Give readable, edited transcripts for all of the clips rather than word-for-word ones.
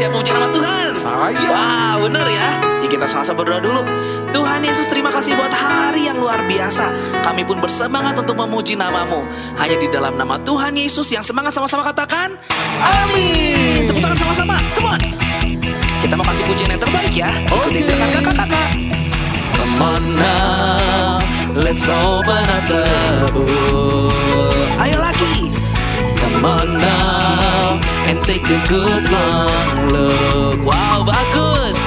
siap memuji nama Tuhan? Saya. Wah, bener ya. Ya kita sama-sama berdoa dulu. Tuhan Yesus, terima kasih buat hari yang luar biasa. Kami pun bersemangat untuk memuji nama-Mu. Hanya di dalam nama Tuhan Yesus yang semangat sama-sama katakan amin. Tepuk tangan sama-sama, come on. Kita mau kasih pujian yang terbaik ya. Ikutin dengan kakak-kakak. Come on now, let's open up the book. Ayo lagi. Come on now, and take a good long look. Wow, bagus.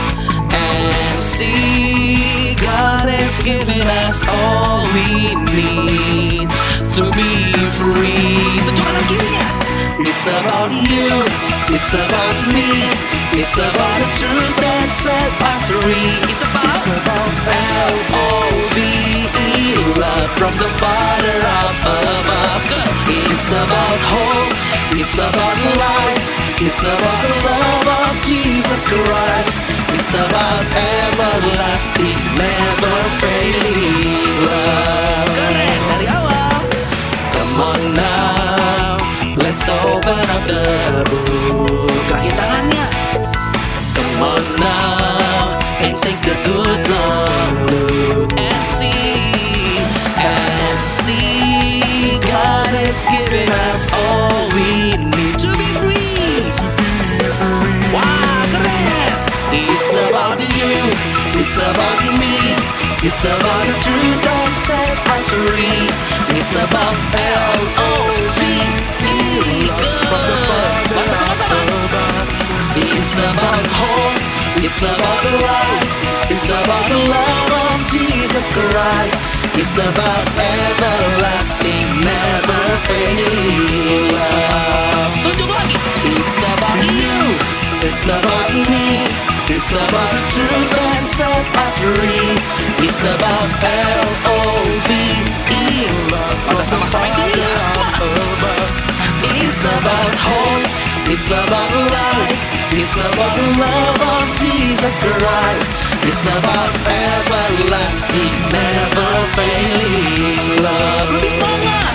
And see, God has given us all we need to be free. Tunjukkan lagi kirinya. It's about you, it's about me, it's about the truth that set us free. It's about L-O-V-E, love from the Father up above. Good. It's about hope, it's about life, it's about the love of Jesus Christ. It's about everlasting, never failing love. Keren dari awal. Come on now, let's open up the book. Kaki tangannya. Come on now, and take a good long look and see, God has given us all we need to be free. Wah, keren. It's about you, it's about me, it's about the truth that set us free. It's about L-O-V-E, good. Baca sama-sama. It's about hope, it's about life, it's about the love of Jesus Christ. It's about everlasting, never failing love. Tunjuk lagi. It's about you, it's about me, it's about the truth that set us free. It's about L-O-V-E, love. Kita sama-sama yang tinggi ya. It's about hope, it's about life, it's about the love of Jesus Christ. It's about everlasting, never failing love. Lebih semangat.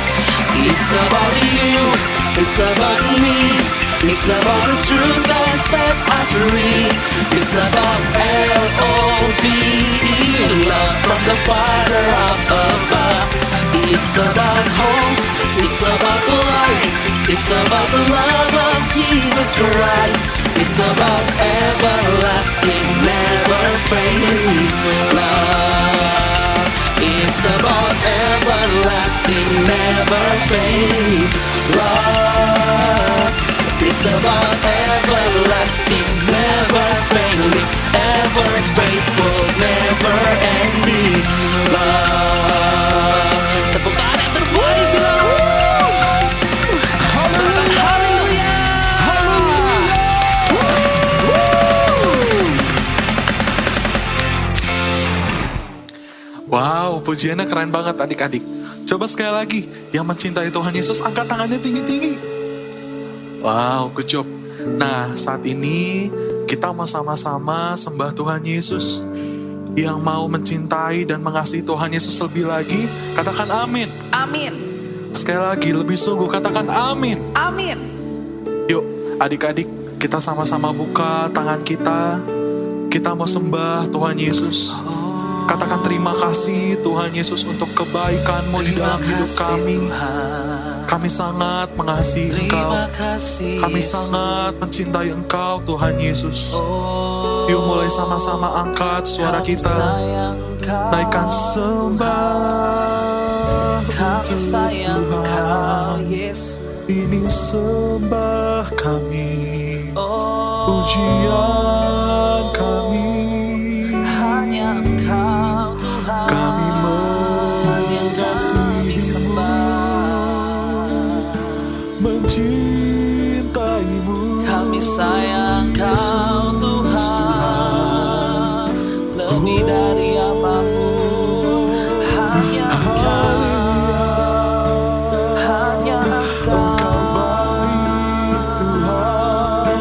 It's about you, it's about me, it's about the truth that set us free. It's about L-O-V-E, love from the Father up above. It's about hope, it's about life, it's about the love of Jesus Christ. It's about everlasting, never failing love. It's about everlasting, never failing love. It's about everlasting, never failing, ever faithful, never ending love. Tepuk tangan yang terbaik bilang serahkan haleluya. Wow, pujiannya keren banget adik-adik. Coba sekali lagi, yang mencintai Tuhan Yesus angkat tangannya tinggi-tinggi. Wow, good job. Nah, saat ini kita mau sama-sama sembah Tuhan Yesus. Yang mau mencintai dan mengasihi Tuhan Yesus lebih lagi, katakan amin. Amin. Sekali lagi, lebih sungguh, katakan amin. Amin. Yuk, adik-adik, kita sama-sama buka tangan kita. Kita mau sembah Tuhan Yesus. Katakan terima kasih Tuhan Yesus untuk kebaikan-Mu di dalam hidup kami. Kami sangat mengasihi Engkau. Kami sangat mencintai Engkau Tuhan Yesus. Yuk mulai sama-sama angkat suara kita. Naikkan sembah Kami sayang Engkau Yesus. Ini sembah kami, pujian kami. Hanya Engkau Tuhan, Kami kami sembah. Mencintaimu, Kami sayang Engkau Tuhan, lebih dari apapun. Hanya Engkau, hanya Engkau. Engkau baik Tuhan,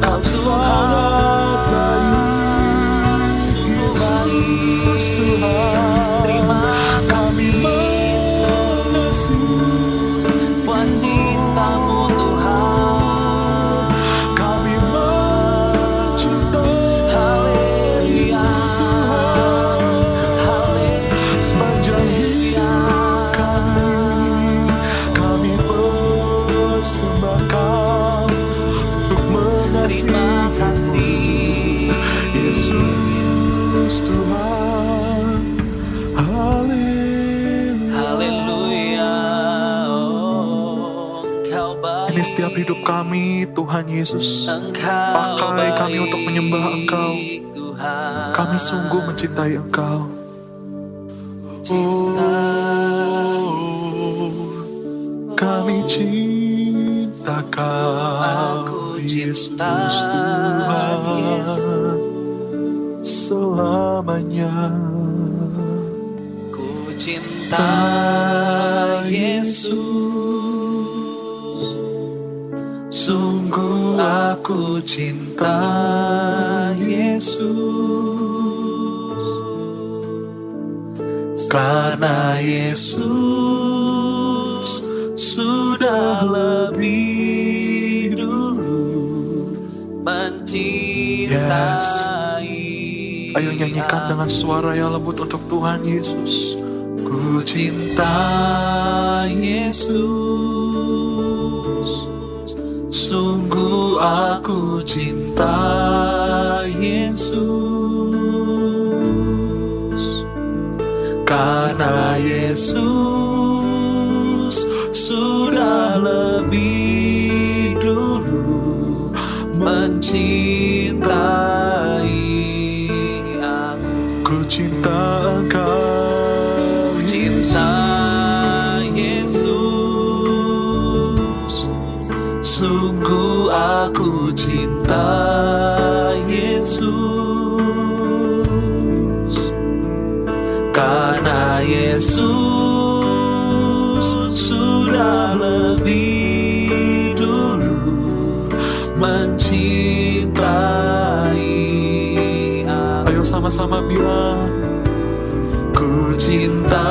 Kau sangat baik, Sungguh baik. Yesus Tuhan. Terima kasih Yesus buat cinta-Mu Tuhan. Kami Tuhan. Haleluya, oh, Engkau baik. Ini setiap hidup kami, Tuhan Yesus. Pakai kami untuk menyembah Engkau. Tuhan. Kami sungguh mencintai Engkau. Oh, kami cinta Kau, Yesus Tuhan, selamanya. Ku cinta Yesus, sungguh aku cinta Yesus. Karena Yesus sudah lebih dulu mencintai. Ayo nyanyikan dengan suara yang lembut untuk Tuhan Yesus. Ku cinta Yesus, sungguh aku cinta Yesus. Karena Yesus sudah lebih dulu mencintai aku. Ku cinta Engkau, Cinta Yesus, sungguh aku cinta Yesus. Karena Yesus sudah lebih dulu mencintai aku. Ayo sama-sama bilang, Ku cinta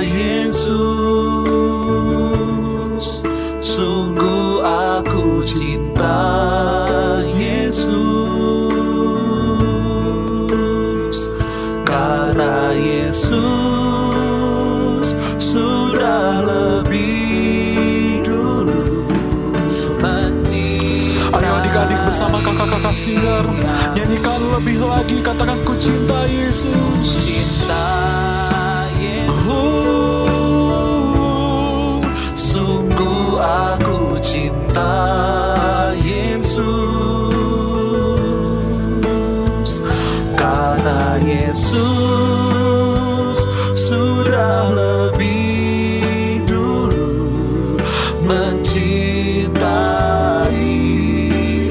Yesus, sungguh aku cinta Yesus. Karena Yesus sudah lebih dulu mencintai. ayo adik-adik bersama kakak-kakak singer, nyanyikan lebih lagi, katakan ku cinta Yesus. Cinta Yesus, sungguh aku cinta Yesus. Karena Yesus sudah lebih dulu mencintai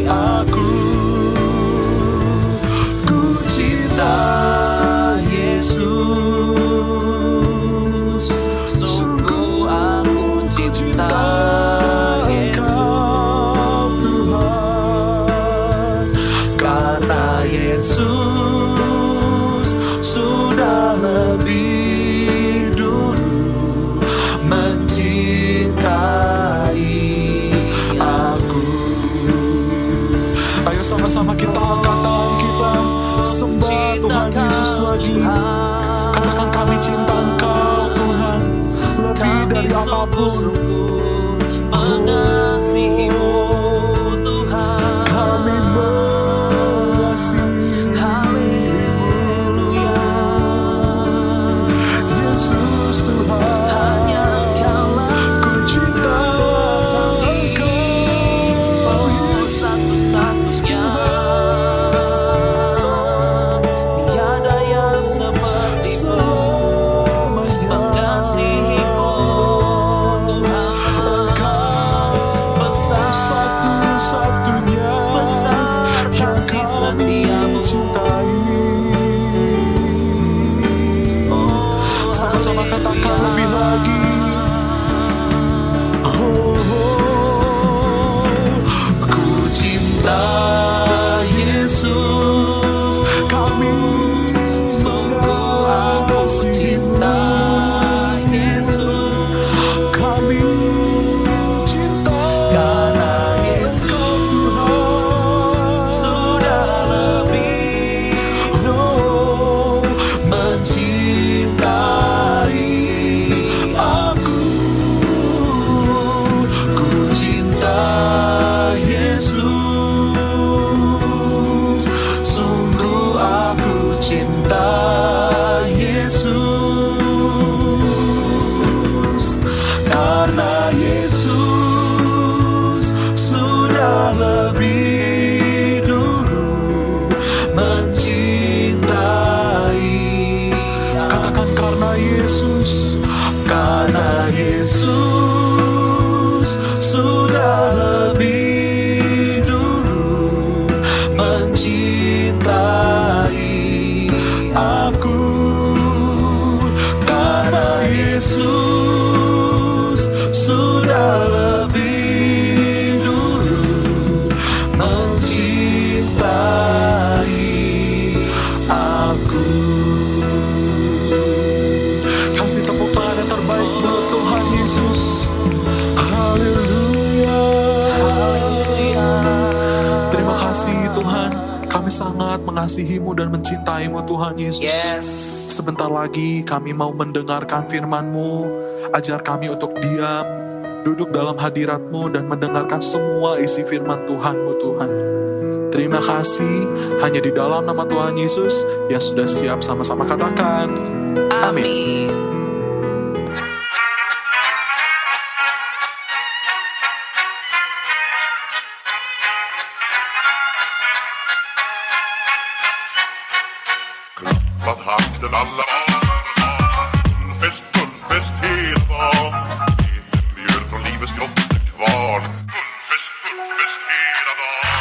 aku. Ku cinta Yesus, sungguh aku cinta Yesus. Karena Yesus sudah lebih dulu mencintai aku. Ayo sama-sama kita angkat tangan kita, sembah Tuhan Yesus lagi. Katakan kami cinta Engkau Tuhan, lebih dari apapun. Mengasihimu Tuhan, Kami mengasihi haleluya. Yesus Tuhan. Hanya Engkaulah Ku cinta Engkau Yesus. satu-satunya, tiada yang sepertimu. Mengasihimu Tuhan, besar Satu-satunya besar yang kasih kami setiamu. cintai. Sama-sama katakan lebih lagi. Ku cinta Yesus, Kami sungguh aku cinta Yesus. Kami cinta Karena Yesus sangat mengasihi-Mu dan mencintai-Mu Tuhan Yesus. Yes. Sebentar lagi kami mau mendengarkan firman-Mu. Ajar kami untuk diam, duduk dalam hadirat-Mu dan mendengarkan semua isi firman Tuhan-Mu Tuhan. Terima kasih, hanya di dalam nama Tuhan Yesus yang sudah siap sama-sama katakan. Amin. Amin. Klappat hakten alla Guldfest hela dagen. Lite mjöl från livets grottekvarn. Guldfest hela dagen.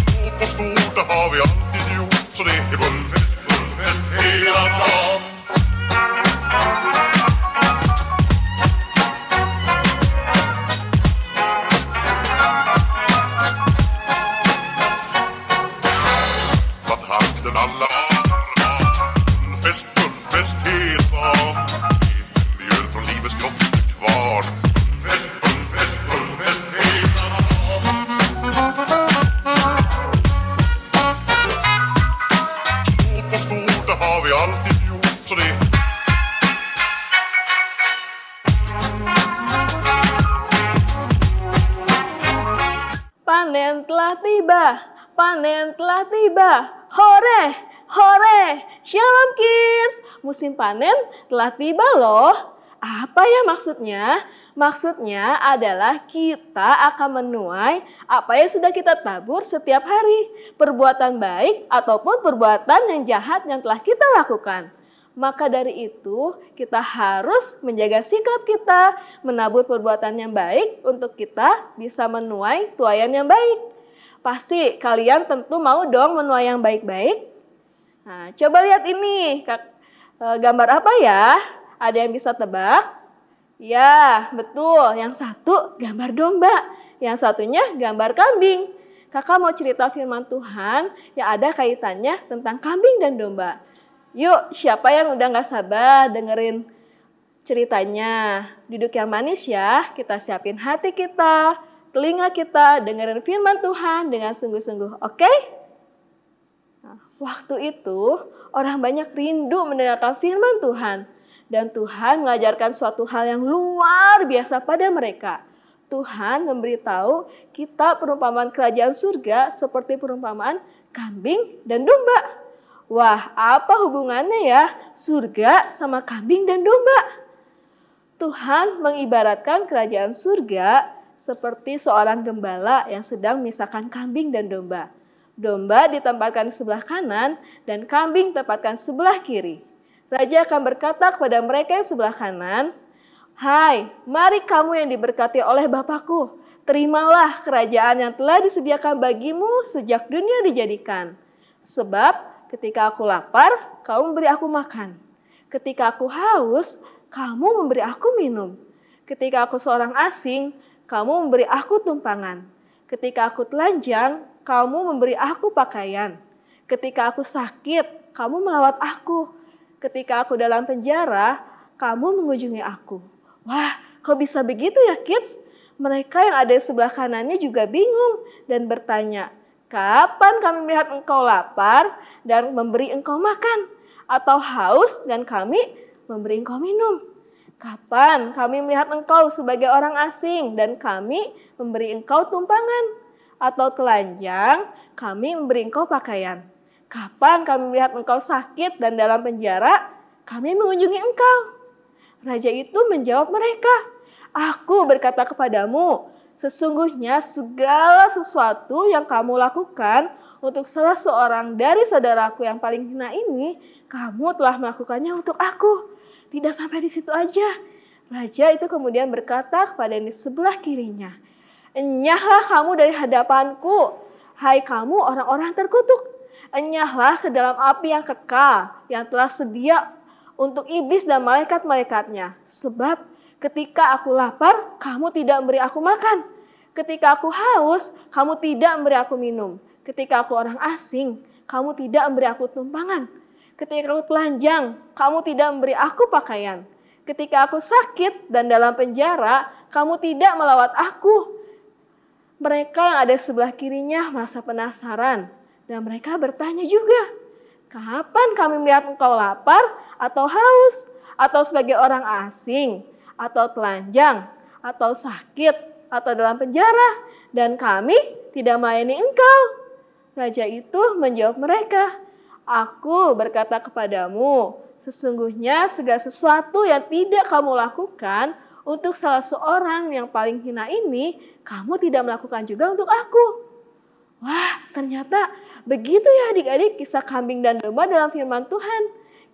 Smått och stort, det har vi alltid gjort. Så det är guldfest hela dagen. Klappat hakten alla Guldfest hela dagen. Lite mjöl från livets grottekvarn. Guldfest hela dagen. Smått och stort, det har vi alltid gjort. Så det Panen telah tiba, panen telah tiba. Hore, hore, Shalom Kids. Musim panen telah tiba loh. Apa ya maksudnya? Maksudnya adalah kita akan menuai apa yang sudah kita tabur setiap hari. Perbuatan baik ataupun perbuatan yang jahat yang telah kita lakukan. Maka dari itu kita harus menjaga sikap kita, menabur perbuatan yang baik untuk kita bisa menuai tuaian yang baik. Pasti kalian tentu mau dong menuai yang baik-baik. Nah, coba lihat ini, gambar apa ya? Ada yang bisa tebak? Ya, betul. Yang satu gambar domba, yang satunya gambar kambing. Kakak mau cerita firman Tuhan yang ada kaitannya tentang kambing dan domba. Yuk, siapa yang udah gak sabar dengerin ceritanya? Duduk yang manis ya, kita siapin hati kita, telinga kita, dengerin firman Tuhan dengan sungguh-sungguh, oke? Nah, waktu itu, orang banyak rindu mendengarkan firman Tuhan. Dan Tuhan mengajarkan suatu hal yang luar biasa pada mereka. Tuhan memberitahu kita perumpamaan kerajaan surga seperti perumpamaan kambing dan domba. Wah, apa hubungannya ya surga sama kambing dan domba? Tuhan mengibaratkan kerajaan surga seperti seorang gembala yang sedang memisahkan kambing dan domba. Domba ditempatkan di sebelah kanan dan kambing ditempatkan sebelah kiri. Raja akan berkata kepada mereka yang sebelah kanan, "Hai, mari kamu yang diberkati oleh Bapakku, terimalah kerajaan yang telah disediakan bagimu sejak dunia dijadikan. Sebab ketika aku lapar, kamu memberi aku makan. Ketika aku haus, kamu memberi aku minum. Ketika aku seorang asing, kamu memberi aku tumpangan. Ketika aku telanjang, kamu memberi aku pakaian. Ketika aku sakit, kamu melawat aku. Ketika aku dalam penjara, kamu mengunjungi aku." Wah, kok bisa begitu ya kids? Mereka yang ada di sebelah kanannya juga bingung dan bertanya, "Kapan kami melihat engkau lapar dan memberi engkau makan? Atau haus dan kami memberi engkau minum? Kapan kami melihat engkau sebagai orang asing dan kami memberi engkau tumpangan? Atau telanjang, kami memberi engkau pakaian? Kapan kami melihat engkau sakit dan dalam penjara, kami mengunjungi engkau?" Raja itu menjawab mereka, "Aku berkata kepadamu, sesungguhnya segala sesuatu yang kamu lakukan untuk salah seorang dari saudaraku yang paling hina ini, kamu telah melakukannya untuk aku." Tidak sampai di situ aja. Raja itu kemudian berkata kepada yang di sebelah kirinya, "Enyahlah kamu dari hadapanku, hai kamu orang-orang terkutuk. Enyahlah ke dalam api yang kekal, yang telah sedia untuk iblis dan malaikat-malaikatnya. Sebab ketika aku lapar, kamu tidak memberi aku makan. Ketika aku haus, kamu tidak memberi aku minum. Ketika aku orang asing, kamu tidak memberi aku tumpangan. Ketika aku telanjang, kamu tidak memberi aku pakaian. Ketika aku sakit dan dalam penjara, kamu tidak melawat aku." Mereka yang ada sebelah kirinya merasa penasaran dan mereka bertanya juga, kapan kami melihat engkau lapar atau haus, atau sebagai orang asing, atau telanjang, atau sakit, atau dalam penjara, dan kami tidak melayani engkau? Raja itu menjawab mereka, aku berkata kepadamu, sesungguhnya segala sesuatu yang tidak kamu lakukan untuk salah seorang yang paling hina ini, kamu tidak melakukan juga untuk aku. Wah, ternyata begitu ya adik-adik kisah kambing dan domba dalam firman Tuhan.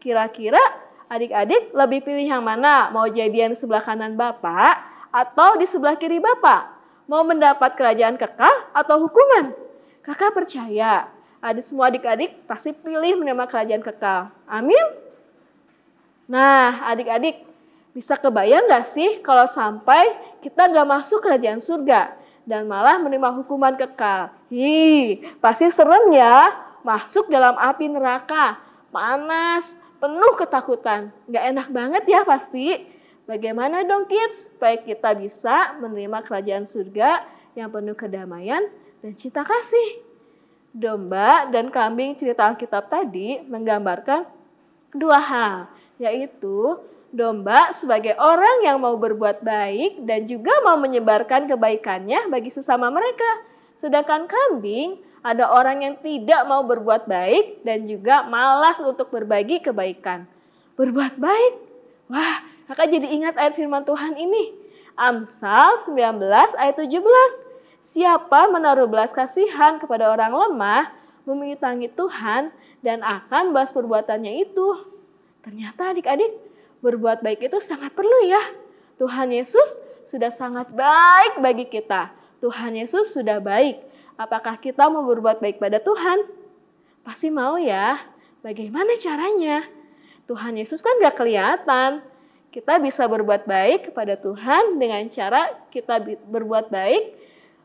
Kira-kira adik-adik lebih pilih yang mana? Mau jadian di sebelah kanan Bapak atau di sebelah kiri Bapak? Mau mendapat kerajaan kekal atau hukuman? Kakak percaya, semua adik-adik pasti pilih menerima kerajaan kekal. Amin? Nah, adik-adik bisa kebayang gak sih kalau sampai kita gak masuk kerajaan surga dan malah menerima hukuman kekal? Pasti serem ya, masuk dalam api neraka, panas, penuh ketakutan. Gak enak banget ya pasti. Bagaimana dong kids supaya kita bisa menerima kerajaan surga yang penuh kedamaian dan cinta kasih? Domba dan kambing cerita Alkitab tadi menggambarkan dua hal, yaitu domba sebagai orang yang mau berbuat baik dan juga mau menyebarkan kebaikannya bagi sesama mereka. Sedangkan kambing ada orang yang tidak mau berbuat baik dan juga malas untuk berbagi kebaikan. Berbuat baik? Wah, kakak jadi ingat ayat firman Tuhan ini. Amsal 19 ayat 17. Siapa menaruh belas kasihan kepada orang lemah, memintai Tuhan dan akan balas perbuatannya itu. Ternyata adik-adik, berbuat baik itu sangat perlu ya. Tuhan Yesus sudah sangat baik bagi kita. Tuhan Yesus sudah baik. Apakah kita mau berbuat baik pada Tuhan? Pasti mau ya. Bagaimana caranya? Tuhan Yesus kan gak kelihatan. Kita bisa berbuat baik kepada Tuhan dengan cara kita berbuat baik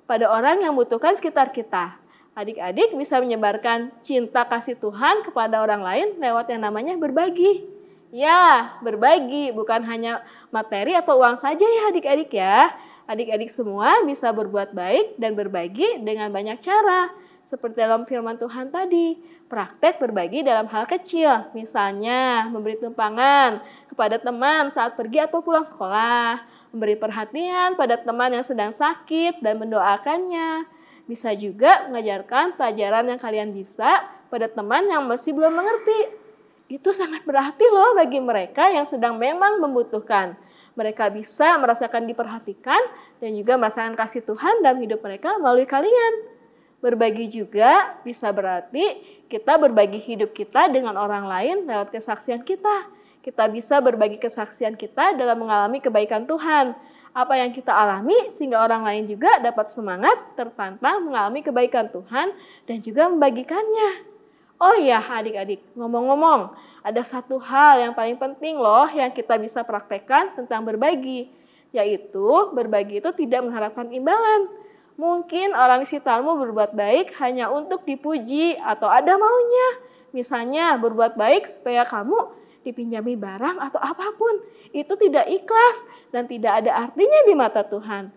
pada orang yang membutuhkan sekitar kita. Adik-adik bisa menyebarkan cinta kasih Tuhan kepada orang lain lewat yang namanya berbagi. Ya, berbagi bukan hanya materi atau uang saja ya adik-adik ya. Adik-adik semua bisa berbuat baik dan berbagi dengan banyak cara. Seperti dalam firman Tuhan tadi, praktek berbagi dalam hal kecil. Misalnya, memberi tumpangan kepada teman saat pergi atau pulang sekolah. Memberi perhatian pada teman yang sedang sakit dan mendoakannya. Bisa juga mengajarkan pelajaran yang kalian bisa pada teman yang masih belum mengerti. Itu sangat berarti loh bagi mereka yang sedang memang membutuhkan. Mereka bisa merasakan diperhatikan dan juga merasakan kasih Tuhan dalam hidup mereka melalui kalian. Berbagi juga bisa berarti kita berbagi hidup kita dengan orang lain lewat kesaksian kita. Kita bisa berbagi kesaksian kita dalam mengalami kebaikan Tuhan. Apa yang kita alami sehingga orang lain juga dapat semangat, tertantang mengalami kebaikan Tuhan dan juga membagikannya. Oh iya adik-adik, ngomong-ngomong, ada satu hal yang paling penting loh yang kita bisa praktekkan tentang berbagi. Yaitu berbagi itu tidak mengharapkan imbalan. Mungkin orang di sekitarmu berbuat baik hanya untuk dipuji atau ada maunya. Misalnya berbuat baik supaya kamu dipinjami barang atau apapun. Itu tidak ikhlas dan tidak ada artinya di mata Tuhan.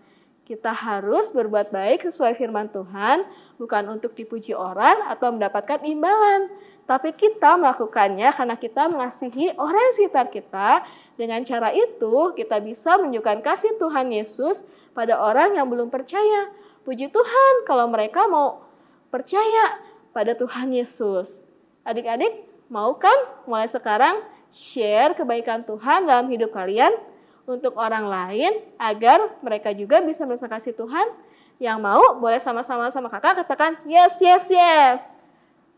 Kita harus berbuat baik sesuai firman Tuhan, bukan untuk dipuji orang atau mendapatkan imbalan. Tapi kita melakukannya karena kita mengasihi orang di sekitar kita. Dengan cara itu, kita bisa menunjukkan kasih Tuhan Yesus pada orang yang belum percaya. Puji Tuhan kalau mereka mau percaya pada Tuhan Yesus. Adik-adik, mau kan mulai sekarang share kebaikan Tuhan dalam hidup kalian untuk orang lain agar mereka juga bisa merasa kasih Tuhan? Yang mau boleh sama-sama sama kakak katakan yes, yes, yes.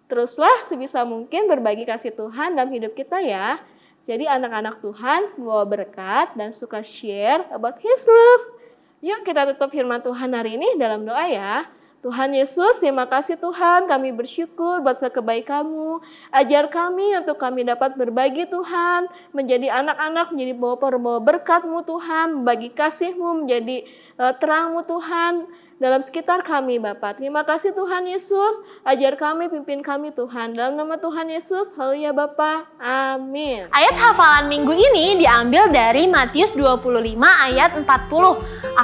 Teruslah sebisa mungkin berbagi kasih Tuhan dalam hidup kita ya. Jadi anak-anak Tuhan membawa berkat dan suka share about His love. Yuk kita tutup firman Tuhan hari ini dalam doa ya. Tuhan Yesus, terima kasih Tuhan, kami bersyukur buat kebaikan-Mu. Ajar kami untuk kami dapat berbagi Tuhan, menjadi anak-anak, menjadi bawa berkat-Mu Tuhan, membagi kasih-Mu, menjadi terang-Mu Tuhan dalam sekitar kami Bapa. Terima kasih Tuhan Yesus, ajar kami, pimpin kami Tuhan. Dalam nama Tuhan Yesus, haleluya Bapa, amin. Ayat hafalan minggu ini diambil dari Matius 25 ayat 40.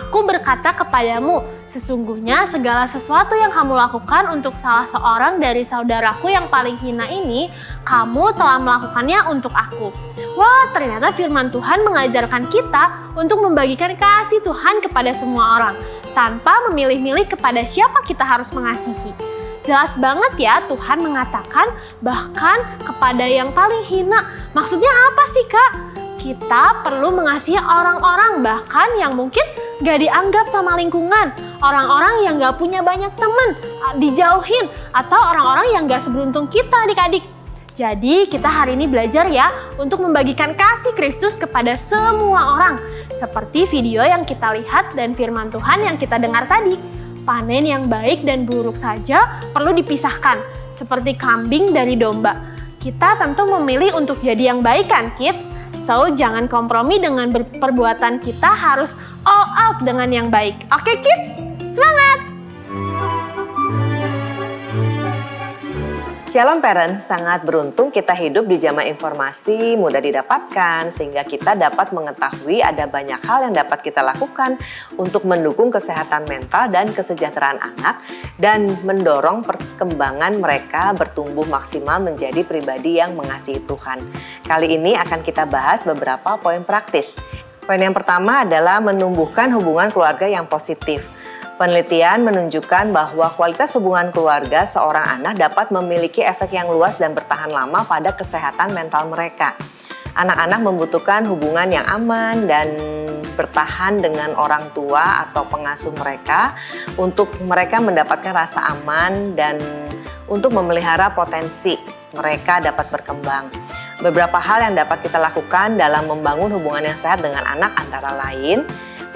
Aku berkata kepadamu, Sesungguhnya segala sesuatu yang kamu lakukan untuk salah seorang dari saudaraku yang paling hina ini, kamu telah melakukannya untuk aku. Wah, ternyata firman Tuhan mengajarkan kita untuk membagikan kasih Tuhan kepada semua orang, tanpa memilih-milih kepada siapa kita harus mengasihi. Jelas banget ya, Tuhan mengatakan bahkan kepada yang paling hina. Maksudnya apa sih, Kak? Kita perlu mengasihi orang-orang bahkan yang mungkin gak dianggap sama lingkungan, orang-orang yang gak punya banyak teman, dijauhin, atau orang-orang yang gak seberuntung kita, adik-adik. Jadi kita hari ini belajar ya untuk membagikan kasih Kristus kepada semua orang. Seperti video yang kita lihat dan firman Tuhan yang kita dengar tadi. Panen yang baik dan buruk saja perlu dipisahkan, seperti kambing dari domba. Kita tentu memilih untuk jadi yang baik kan, kids? So, jangan kompromi dengan perbuatan kita, harus all out dengan yang baik. Oke, kids? Semangat! Shalom parents, sangat beruntung kita hidup di zaman informasi mudah didapatkan sehingga kita dapat mengetahui ada banyak hal yang dapat kita lakukan untuk mendukung kesehatan mental dan kesejahteraan anak dan mendorong perkembangan mereka bertumbuh maksimal menjadi pribadi yang mengasihi Tuhan. Kali ini akan kita bahas beberapa poin praktis. Poin yang pertama adalah menumbuhkan hubungan keluarga yang positif. Penelitian menunjukkan bahwa kualitas hubungan keluarga seorang anak dapat memiliki efek yang luas dan bertahan lama pada kesehatan mental mereka. Anak-anak membutuhkan hubungan yang aman dan bertahan dengan orang tua atau pengasuh mereka untuk mereka mendapatkan rasa aman dan untuk memelihara potensi mereka dapat berkembang. Beberapa hal yang dapat kita lakukan dalam membangun hubungan yang sehat dengan anak antara lain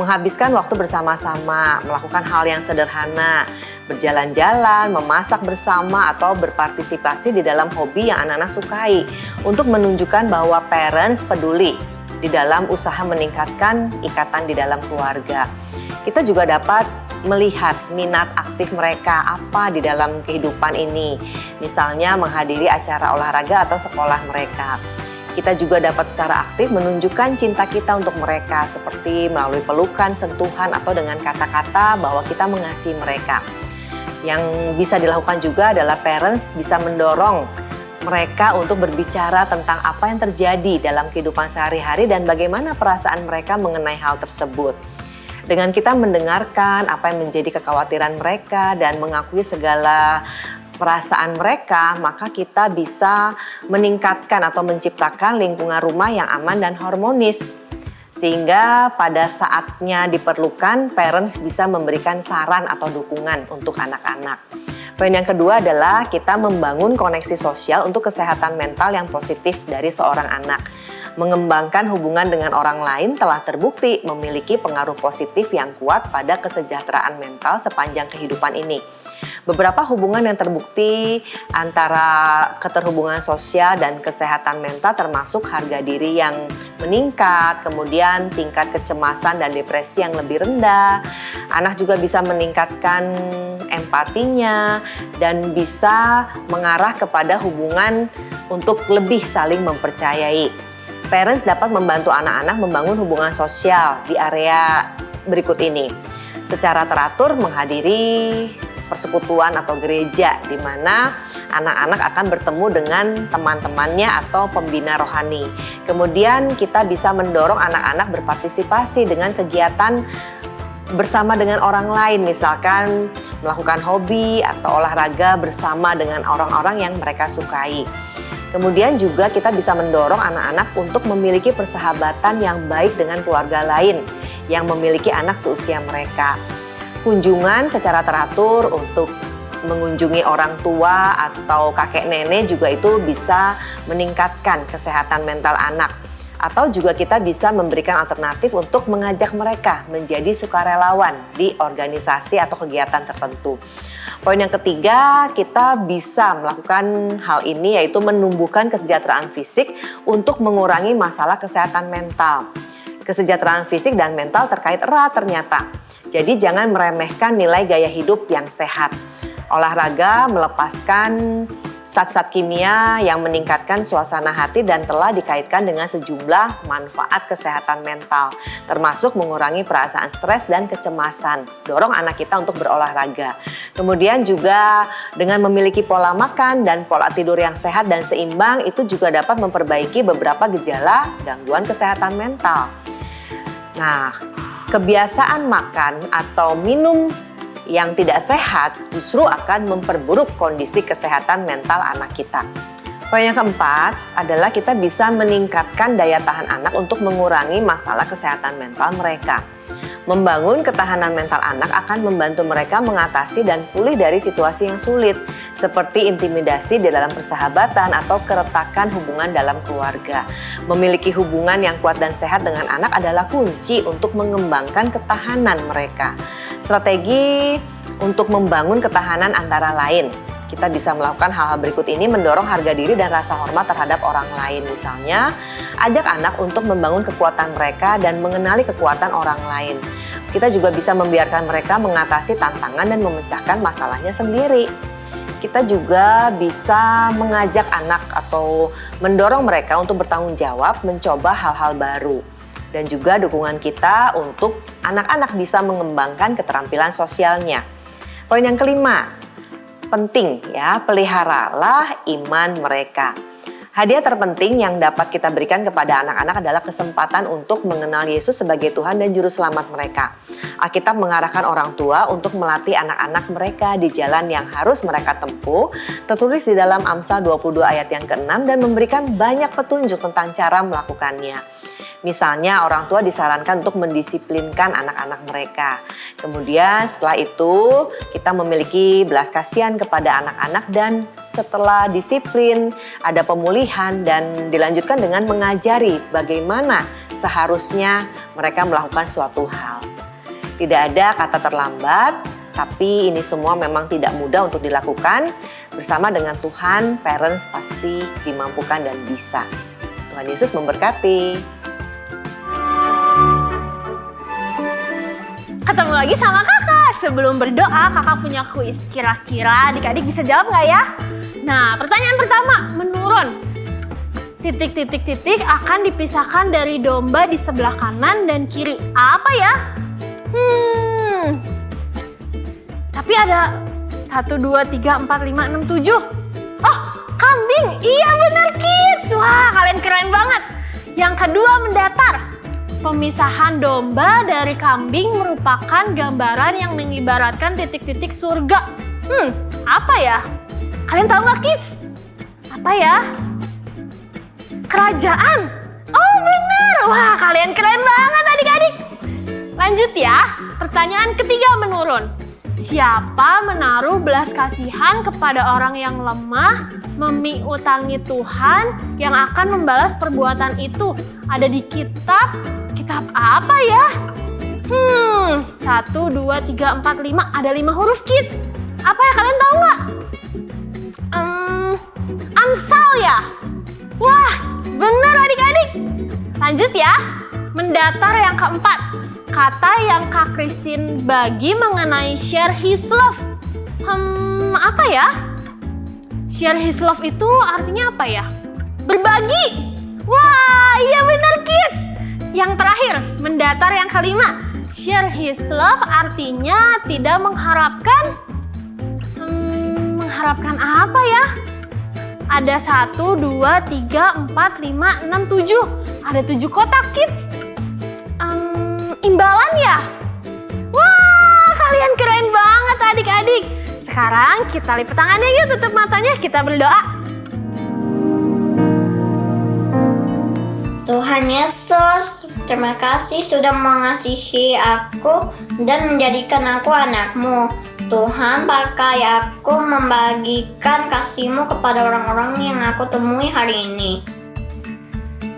menghabiskan waktu bersama-sama, melakukan hal yang sederhana, berjalan-jalan, memasak bersama, atau berpartisipasi di dalam hobi yang anak-anak sukai untuk menunjukkan bahwa parents peduli di dalam usaha meningkatkan ikatan di dalam keluarga. Kita juga dapat melihat minat aktif mereka apa di dalam kehidupan ini, misalnya menghadiri acara olahraga atau sekolah mereka. Kita juga dapat secara aktif menunjukkan cinta kita untuk mereka seperti melalui pelukan, sentuhan, atau dengan kata-kata bahwa kita mengasihi mereka. Yang bisa dilakukan juga adalah parents bisa mendorong mereka untuk berbicara tentang apa yang terjadi dalam kehidupan sehari-hari dan bagaimana perasaan mereka mengenai hal tersebut. Dengan kita mendengarkan apa yang menjadi kekhawatiran mereka dan mengakui segala perasaan mereka, maka kita bisa meningkatkan atau menciptakan lingkungan rumah yang aman dan harmonis. Sehingga pada saatnya diperlukan, parents bisa memberikan saran atau dukungan untuk anak-anak. Poin yang kedua adalah kita membangun koneksi sosial untuk kesehatan mental yang positif dari seorang anak. Mengembangkan hubungan dengan orang lain telah terbukti memiliki pengaruh positif yang kuat pada kesejahteraan mental sepanjang kehidupan ini. Beberapa hubungan yang terbukti antara keterhubungan sosial dan kesehatan mental termasuk harga diri yang meningkat, kemudian tingkat kecemasan dan depresi yang lebih rendah. Anak juga bisa meningkatkan empatinya dan bisa mengarah kepada hubungan untuk lebih saling mempercayai. Parents dapat membantu anak-anak membangun hubungan sosial di area berikut ini. Secara teratur menghadiri persekutuan atau gereja di mana anak-anak akan bertemu dengan teman-temannya atau pembina rohani. Kemudian kita bisa mendorong anak-anak berpartisipasi dengan kegiatan bersama dengan orang lain, misalkan melakukan hobi atau olahraga bersama dengan orang-orang yang mereka sukai. Kemudian juga kita bisa mendorong anak-anak untuk memiliki persahabatan yang baik dengan keluarga lain yang memiliki anak seusia mereka. Kunjungan secara teratur untuk mengunjungi orang tua atau kakek nenek juga itu bisa meningkatkan kesehatan mental anak. Atau juga kita bisa memberikan alternatif untuk mengajak mereka menjadi sukarelawan di organisasi atau kegiatan tertentu. Poin yang ketiga, kita bisa melakukan hal ini yaitu menumbuhkan kesejahteraan fisik untuk mengurangi masalah kesehatan mental. Kesejahteraan fisik dan mental terkait erat ternyata. Jadi jangan meremehkan nilai gaya hidup yang sehat. Olahraga melepaskan zat-zat kimia yang meningkatkan suasana hati dan telah dikaitkan dengan sejumlah manfaat kesehatan mental, termasuk mengurangi perasaan stres dan kecemasan. Dorong anak kita untuk berolahraga. Kemudian juga dengan memiliki pola makan dan pola tidur yang sehat dan seimbang, itu juga dapat memperbaiki beberapa gejala gangguan kesehatan mental. Nah, kebiasaan makan atau minum yang tidak sehat justru akan memperburuk kondisi kesehatan mental anak kita. Poin yang keempat adalah kita bisa meningkatkan daya tahan anak untuk mengurangi masalah kesehatan mental mereka. Membangun ketahanan mental anak akan membantu mereka mengatasi dan pulih dari situasi yang sulit, seperti intimidasi di dalam persahabatan atau keretakan hubungan dalam keluarga. Memiliki hubungan yang kuat dan sehat dengan anak adalah kunci untuk mengembangkan ketahanan mereka. Strategi untuk membangun ketahanan antara lain, kita bisa melakukan hal-hal berikut ini: mendorong harga diri dan rasa hormat terhadap orang lain. Misalnya, ajak anak untuk membangun kekuatan mereka dan mengenali kekuatan orang lain. Kita juga bisa membiarkan mereka mengatasi tantangan dan memecahkan masalahnya sendiri. Kita juga bisa mengajak anak atau mendorong mereka untuk bertanggung jawab, mencoba hal-hal baru. Dan juga dukungan kita untuk anak-anak bisa mengembangkan keterampilan sosialnya. Poin yang kelima, penting ya, peliharalah iman mereka. Hadiah terpenting yang dapat kita berikan kepada anak-anak adalah kesempatan untuk mengenal Yesus sebagai Tuhan dan Juru Selamat mereka. Alkitab mengarahkan orang tua untuk melatih anak-anak mereka di jalan yang harus mereka tempuh, tertulis di dalam Amsal 22 ayat yang ke-6 dan memberikan banyak petunjuk tentang cara melakukannya. Misalnya, orang tua disarankan untuk mendisiplinkan anak-anak mereka. Kemudian setelah itu kita memiliki belas kasihan kepada anak-anak, dan setelah disiplin ada pemulihan dan dilanjutkan dengan mengajari bagaimana seharusnya mereka melakukan suatu hal. Tidak ada kata terlambat, tapi ini semua memang tidak mudah untuk dilakukan. Bersama dengan Tuhan, parents pasti dimampukan dan bisa. Tuhan Yesus memberkati. Ketemu lagi sama kakak. Sebelum berdoa, kakak punya kuis. Kira-kira adik-adik bisa jawab nggak ya? Nah, pertanyaan pertama, menurun. Titik-titik-titik akan dipisahkan dari domba di sebelah kanan dan kiri. Apa ya? Tapi ada 1, 2, 3, 4, 5, 6, 7. Oh, kambing. Iya benar, kids. Wah, kalian keren banget. Yang kedua, mendatar. Pemisahan domba dari kambing merupakan gambaran yang mengibaratkan titik-titik surga. Apa ya? Kalian tahu nggak, kids? Apa ya? Kerajaan. Oh, benar. Wah, kalian keren banget adik-adik. Lanjut ya. Pertanyaan ketiga, menurun. Siapa menaruh belas kasihan kepada orang yang lemah, memiutangi Tuhan yang akan membalas perbuatan itu? Ada di kitab apa ya? 1, 2, 3, 4, 5. Ada 5 huruf, kids. Apa ya, kalian tahu nggak? Amsal ya? Wah, benar adik-adik. Lanjut ya. Mendatar yang keempat. Kata yang Kak Christine bagi mengenai share his love. Apa ya? Share his love itu artinya apa ya? Berbagi. Wah, iya benar, kids. Yang terakhir, mendatar yang kelima. Share his love artinya tidak mengharapkan. Mengharapkan apa ya? Ada 1, 2, 3, 4, 5, 6, 7. Ada 7 kotak, kids. Imbalan ya? Wah, kalian keren banget adik-adik. Sekarang kita lipat tangannya yuk, tutup matanya, kita berdoa. Tuhan Yesus, terima kasih sudah mengasihi aku dan menjadikan aku anakmu. Tuhan, pakai aku membagikan kasih-Mu kepada orang-orang yang aku temui hari ini.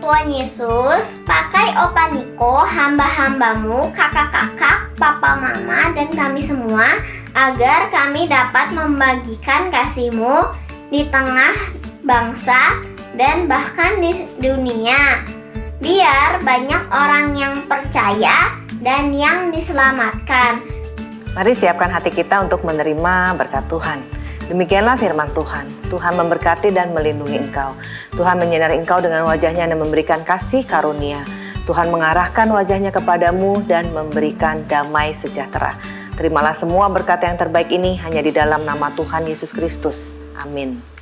Tuhan Yesus, pakai Opa Niko, hamba-hambamu, kakak-kakak, papa mama, dan kami semua, agar kami dapat membagikan kasih-Mu di tengah bangsa dan bahkan di dunia. Biar banyak orang yang percaya dan yang diselamatkan. Mari siapkan hati kita untuk menerima berkat Tuhan. Demikianlah firman Tuhan. Tuhan memberkati dan melindungi engkau. Tuhan menyinari engkau dengan wajahnya dan memberikan kasih karunia. Tuhan mengarahkan wajahnya kepadamu dan memberikan damai sejahtera. Terimalah semua berkat yang terbaik ini hanya di dalam nama Tuhan Yesus Kristus. Amin.